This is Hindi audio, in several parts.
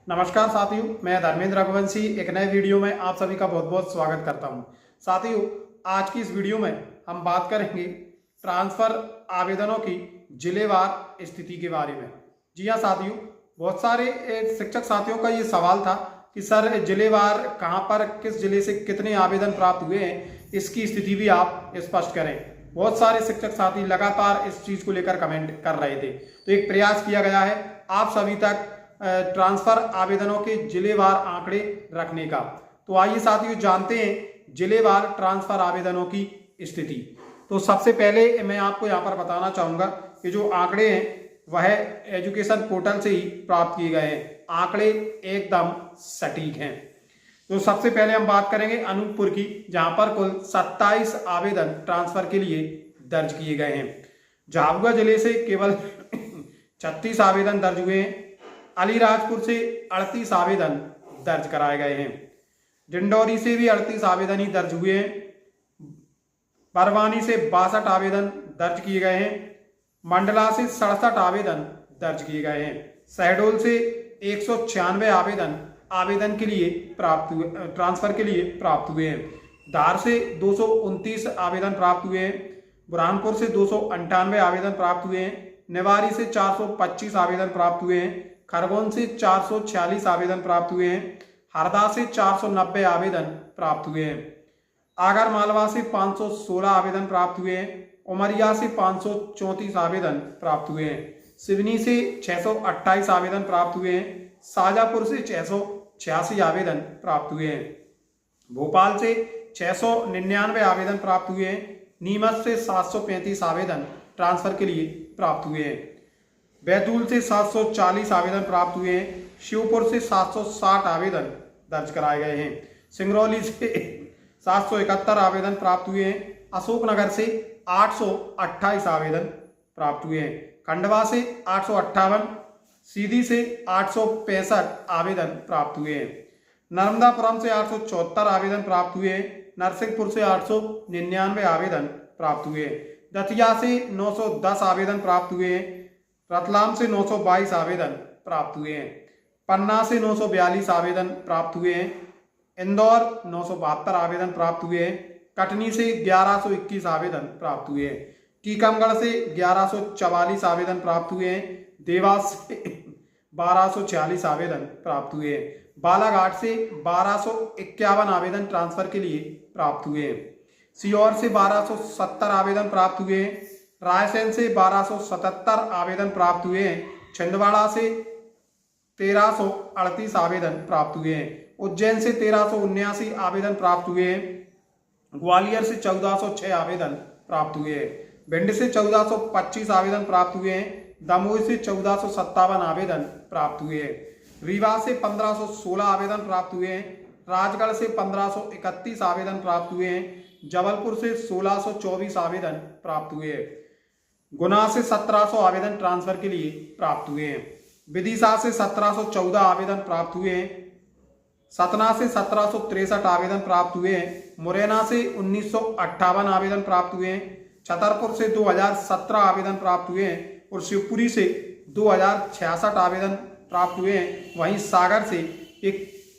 नमस्कार साथियों, मैं धर्मेंद्र रघुवंशी एक नए वीडियो में आप सभी का बहुत बहुत स्वागत करता हूं। साथियों, आज की इस वीडियो में हम बात करेंगे ट्रांसफर आवेदनों की जिलेवार स्थिति के बारे में। जी हां साथियों, बहुत सारे शिक्षक साथियों का ये सवाल था कि सर जिलेवार कहां पर किस जिले से कितने आवेदन प्राप्त हुए हैं, इसकी स्थिति भी आप स्पष्ट करें। बहुत सारे शिक्षक साथी लगातार इस चीज को लेकर कमेंट कर रहे थे, तो एक प्रयास किया गया है आप सभी तक ट्रांसफर आवेदनों के जिलेवार आंकड़े रखने का। तो आइए साथियों जानते हैं जिलेवार ट्रांसफर आवेदनों की स्थिति। तो सबसे पहले मैं आपको यहाँ पर बताना चाहूंगा कि जो आंकड़े हैं वह एजुकेशन पोर्टल से ही प्राप्त किए गए हैं। आंकड़े एकदम सटीक हैं। तो सबसे पहले हम बात करेंगे अनूपपुर की, जहां पर कुल 27 आवेदन ट्रांसफर के लिए दर्ज किए गए हैं। झाबुआ जिले से केवल 36 आवेदन दर्ज हुए हैं। अलीराजपुर से 38 आवेदन दर्ज कराए गए हैं। डिंडौरी से भी 38 आवेदन ही दर्ज हुए हैं। परवानी से 62 आवेदन दर्ज किए गए हैं। मंडला से 67 आवेदन दर्ज किए गए हैं। शहडोल से 196 आवेदन के लिए प्राप्त हुए, ट्रांसफर के लिए प्राप्त हुए हैं। धार से 229 आवेदन प्राप्त हुए हैं। बुरहानपुर से 298 आवेदन प्राप्त हुए हैं। निवाड़ी से 425 आवेदन प्राप्त हुए हैं। खरगोन से 446 आवेदन प्राप्त हुए हैं। हरदा से 490 आवेदन प्राप्त हुए हैं। आगर मालवा से 516 आवेदन प्राप्त हुए हैं। उमरिया से 534 आवेदन प्राप्त हुए हैं। सिवनी से 628 आवेदन प्राप्त हुए हैं। शाजापुर से 686 आवेदन प्राप्त हुए हैं। भोपाल से 699 आवेदन प्राप्त हुए हैं। नीमच से 735 आवेदन ट्रांसफर के लिए प्राप्त हुए हैं। बैतूल से 740 आवेदन प्राप्त हुए हैं। शिवपुर से 760 आवेदन दर्ज कराए गए हैं। सिंगरौली से 771 आवेदन प्राप्त हुए हैं। अशोकनगर से 828 आवेदन प्राप्त हुए हैं। खंडवा से 858, सीधी से 865 आवेदन प्राप्त हुए हैं। नर्मदापुरम से 874 आवेदन प्राप्त हुए हैं। नरसिंहपुर से 899 आवेदन प्राप्त हुए हैं। दतिया से 910 आवेदन प्राप्त हुए हैं। रतलाम से 922 आवेदन प्राप्त हुए हैं। पन्ना से 942 आवेदन प्राप्त हुए हैं। इंदौर 972 आवेदन प्राप्त हुए हैं। कटनी से 1121 आवेदन प्राप्त हुए हैं। टीकमगढ़ से 1144 आवेदन प्राप्त हुए हैं। देवास से 1246 आवेदन प्राप्त हुए हैं। बालाघाट से 1251 आवेदन ट्रांसफर के लिए प्राप्त हुए हैं। सीहोर से 1270 आवेदन प्राप्त हुए हैं। रायसेन से 1277 आवेदन प्राप्त हुए हैं। छिंदवाड़ा से 1338 आवेदन प्राप्त हुए हैं। उज्जैन से 1379 आवेदन प्राप्त हुए हैं। ग्वालियर से 1406 आवेदन प्राप्त हुए हैं। भिंड से 1425 आवेदन प्राप्त हुए हैं। दमोह से 1457 आवेदन प्राप्त हुए हैं। रीवा से 1516 आवेदन प्राप्त हुए हैं। राजगढ़ से 1531 आवेदन प्राप्त हुए हैं। जबलपुर से 1624 आवेदन प्राप्त हुए हैं। गुना से 1700 आवेदन ट्रांसफर के लिए प्राप्त हुए हैं। विदिशा से 1714 आवेदन प्राप्त हुए हैं। सतना से 1763 आवेदन प्राप्त हुए हैं। मुरैना से 1958 आवेदन प्राप्त हुए हैं। छतरपुर से 2017 आवेदन प्राप्त हुए हैं और शिवपुरी से 2066 आवेदन प्राप्त हुए हैं। वहीं सागर से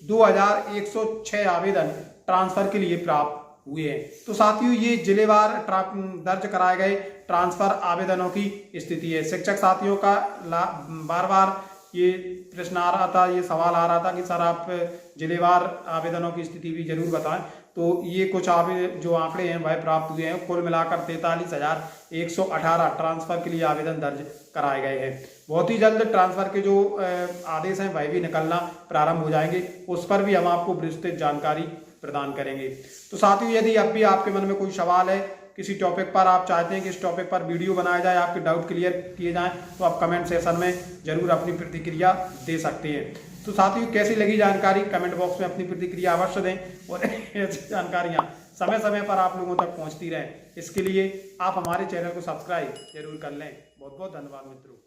2106 आवेदन ट्रांसफर के लिए प्राप्त हुए हैं। तो साथियों, ये जिलेवार दर्ज कराए गए ट्रांसफर आवेदनों की स्थिति है। शिक्षक साथियों का बार बार ये प्रश्न आ रहा था, ये सवाल आ रहा था कि सर आप जिलेवार आवेदनों की स्थिति भी जरूर बताएं। तो ये कुछ जो आंकड़े हैं वह प्राप्त हुए हैं। कुल मिलाकर 43,118 ट्रांसफर के लिए आवेदन दर्ज कराए गए हैं। बहुत ही जल्द ट्रांसफर के जो आदेश हैं वह भी निकलना प्रारंभ हो जाएंगे। उस पर भी हम आपको विस्तृत जानकारी प्रदान करेंगे। तो साथियों, यदि अब भी आपके मन में कोई सवाल है, किसी टॉपिक पर आप चाहते हैं कि इस टॉपिक पर वीडियो बनाया जाए, आपके डाउट क्लियर किए जाएं, तो आप कमेंट सेक्शन में जरूर अपनी प्रतिक्रिया दे सकते हैं। तो साथियों, कैसी लगी जानकारी कमेंट बॉक्स में अपनी प्रतिक्रिया अवश्य दें और ऐसी जानकारियां समय समय पर आप लोगों तक पहुंचती रहें। इसके लिए आप हमारे चैनल को सब्सक्राइब जरूर कर लें। बहुत बहुत धन्यवाद मित्रों।